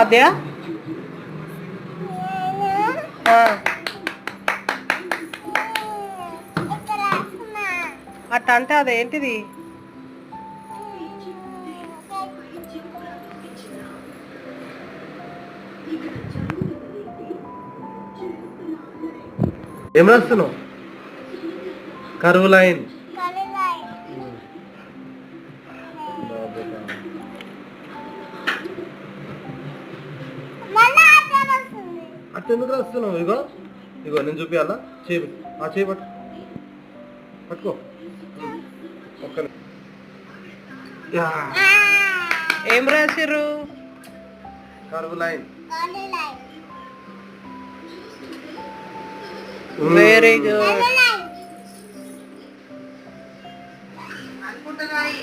అదే అట్ట అంటే అదేంటిది? ఏం రాస్తున్నావు? కరువు లైన్. అట్టెందుకు రాస్తున్నావు? ఇగో ఇగో నేను చూపించాలా? చేయి చేయి పట్టుకో. ఒక్క ఏం రాసిర్రు? కరువు లైన్. Very good. అనుకుంటున్నాయి